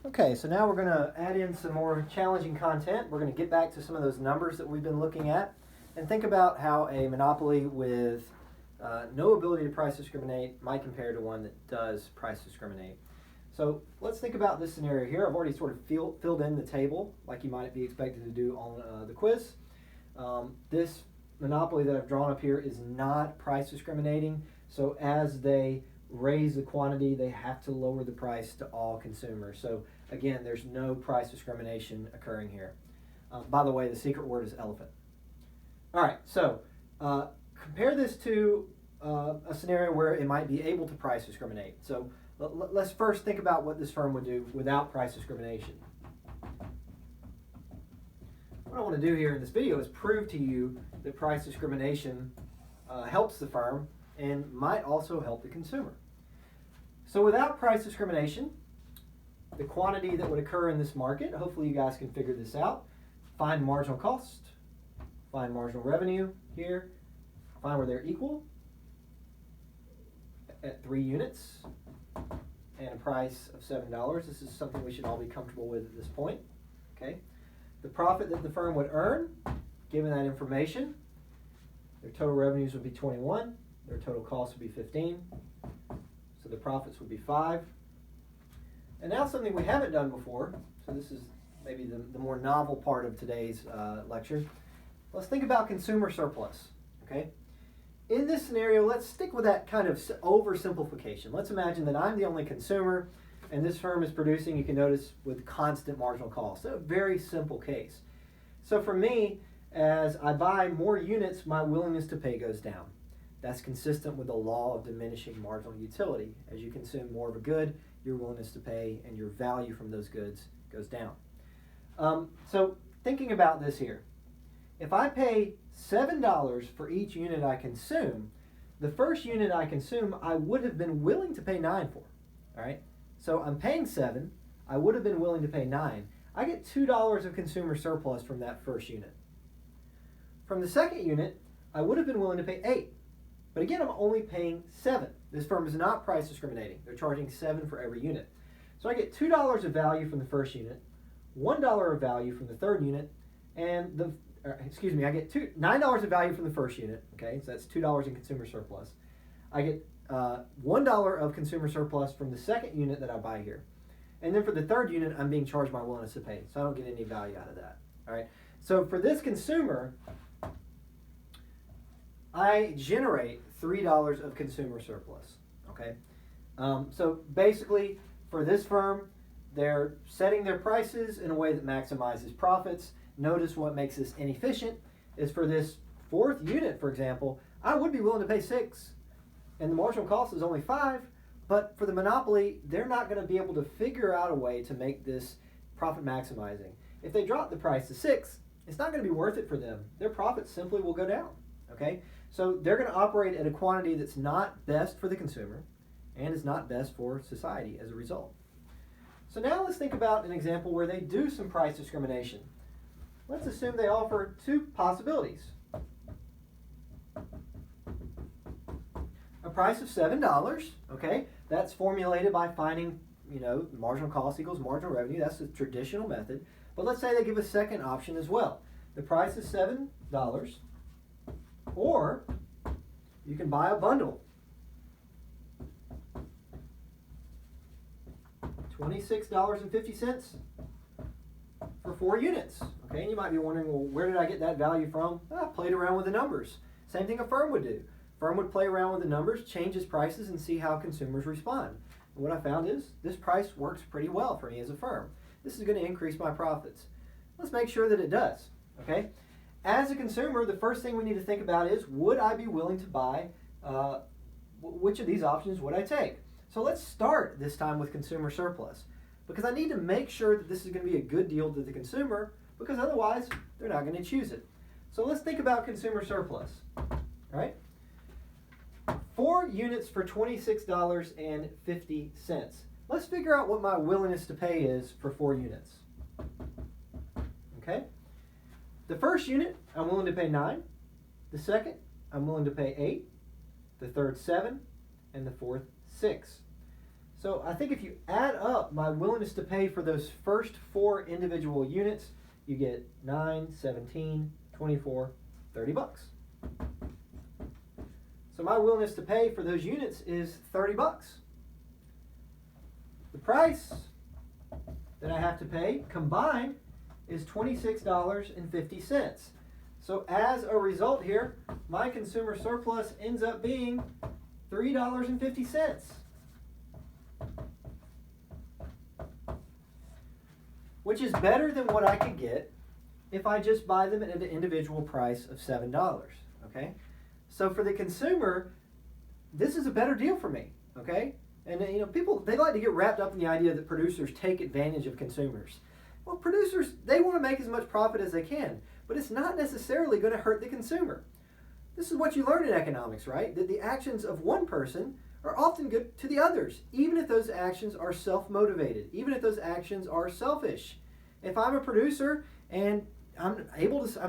Okay, so now we're going to add in some more challenging content. We're going to get back to some of those numbers that we've been looking at and think about how a monopoly with no ability to price discriminate might compare to one that does price discriminate. So let's think about this scenario here. I've already sort of filled in the table like you might be expected to do on the quiz. This monopoly that I've drawn up here is not price discriminating, so as they raise the quantity, they have to lower the price to all consumers. So again, there's no price discrimination occurring here. By the way, the secret word is elephant. All right, so compare this to a scenario where it might be able to price discriminate. So let's first think about what this firm would do without price discrimination. What I want to do here in this video is prove to you that price discrimination helps the firm and might also help the consumer. So without price discrimination, the quantity that would occur in this market, hopefully you guys can figure this out. Find marginal cost, find marginal revenue here, find where they're equal at 3 units and a price of $7. This is something we should all be comfortable with at this point. Okay. The profit that the firm would earn, given that information, their total revenues would be 21, their total cost would be 15, so the profits would be 5. And now something we haven't done before, so this is maybe the more novel part of today's lecture. Let's think about consumer surplus, okay? In this scenario, let's stick with that kind of oversimplification. Let's imagine that I'm the only consumer and this firm is producing, you can notice, with constant marginal cost. So a very simple case. So for me, as I buy more units, my willingness to pay goes down. That's consistent with the law of diminishing marginal utility. As you consume more of a good, your willingness to pay and your value from those goods goes down. So thinking about this here, if I pay $7 for each unit I consume, the first unit I consume, I would have been willing to pay $9 for, all right? So I'm paying $7, I would have been willing to pay $9. I get $2 of consumer surplus from that first unit. From the second unit, I would have been willing to pay $8. But again, I'm only paying $7. This firm is not price discriminating. They're charging $7 for every unit. So I get $2 of value from the first unit, $1 of value from the third unit, and I get $9 of value from the first unit. Okay, so that's $2 in consumer surplus. I get $1 of consumer surplus from the second unit that I buy here. And then for the third unit, I'm being charged my willingness to pay. So I don't get any value out of that. All right. So for this consumer, I generate $3 of consumer surplus. Okay. So basically, for this firm, they're setting their prices in a way that maximizes profits. Notice what makes this inefficient is for this fourth unit, for example, I would be willing to pay $6. And the marginal cost is only $5, but for the monopoly, they're not going to be able to figure out a way to make this profit maximizing. If they drop the price to $6, it's not going to be worth it for them. Their profits simply will go down, okay? So they're going to operate at a quantity that's not best for the consumer and is not best for society as a result. So now let's think about an example where they do some price discrimination. Let's assume they offer 2 possibilities. A price of $7, okay? That's formulated by finding, marginal cost equals marginal revenue. That's the traditional method. But let's say they give a second option as well. The price is $7, or you can buy a bundle. $26.50 for 4 units. Okay, and you might be wondering, well, where did I get that value from? I played around with the numbers. Same thing a firm would do. Firm would play around with the numbers, change its prices, and see how consumers respond. And what I found is this price works pretty well for me as a firm. This is going to increase my profits. Let's make sure that it does. Okay? As a consumer, the first thing we need to think about is, would I be willing to buy, which of these options would I take? So let's start this time with consumer surplus, because I need to make sure that this is going to be a good deal to the consumer, because otherwise they're not going to choose it. So let's think about consumer surplus. All right? 4 units for $26.50. Let's figure out what my willingness to pay is for 4 units. Okay? The first unit, I'm willing to pay $9. The second, I'm willing to pay $8. The third, $7. And the fourth, $6. So I think if you add up my willingness to pay for those first 4 individual units, you get 9, 17, 24, $30. So my willingness to pay for those units is $30. The price that I have to pay combined is $26.50. So as a result here, my consumer surplus ends up being $3.50. Which is better than what I could get if I just buy them at an individual price of $7, okay? So for the consumer, this is a better deal for me, okay? And people, they like to get wrapped up in the idea that producers take advantage of consumers. Well, producers, they want to make as much profit as they can, but it's not necessarily going to hurt the consumer. This is what you learn in economics, right? That the actions of one person are often good to the others, even if those actions are self-motivated, even if those actions are selfish. If I'm a producer and I'm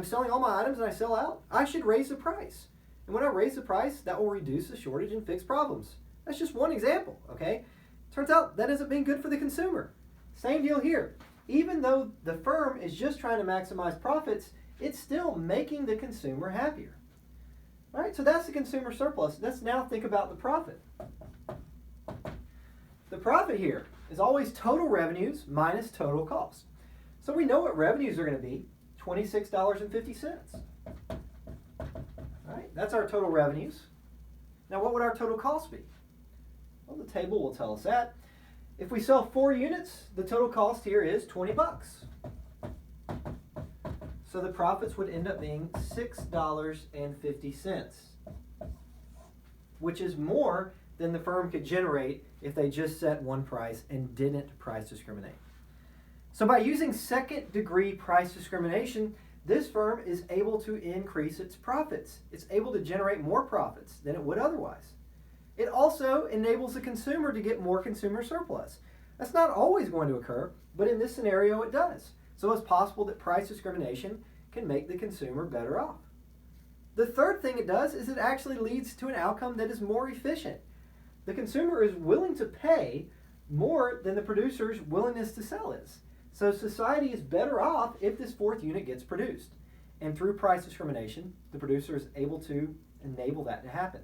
selling all my items and I sell out, I should raise the price. And when I raise the price, that will reduce the shortage and fix problems. That's just one example, okay? Turns out that ends up being good for the consumer. Same deal here. Even though the firm is just trying to maximize profits, it's still making the consumer happier. All right, so that's the consumer surplus. Let's now think about the profit. The profit here is always total revenues minus total cost. So we know what revenues are going to be, $26.50. All right, that's our total revenues. Now what would our total cost be? Well, the table will tell us that. If we sell 4 units, the total cost here is $20. So the profits would end up being $6.50, which is more than the firm could generate if they just set one price and didn't price discriminate. So by using second-degree price discrimination, this firm is able to increase its profits. It's able to generate more profits than it would otherwise. It also enables the consumer to get more consumer surplus. That's not always going to occur, but in this scenario it does. So it's possible that price discrimination can make the consumer better off. The third thing it does is it actually leads to an outcome that is more efficient. The consumer is willing to pay more than the producer's willingness to sell is. So society is better off if this 4th unit gets produced. And through price discrimination, the producer is able to enable that to happen.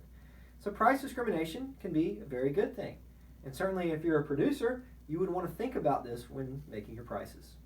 So price discrimination can be a very good thing. And certainly if you're a producer, you would want to think about this when making your prices.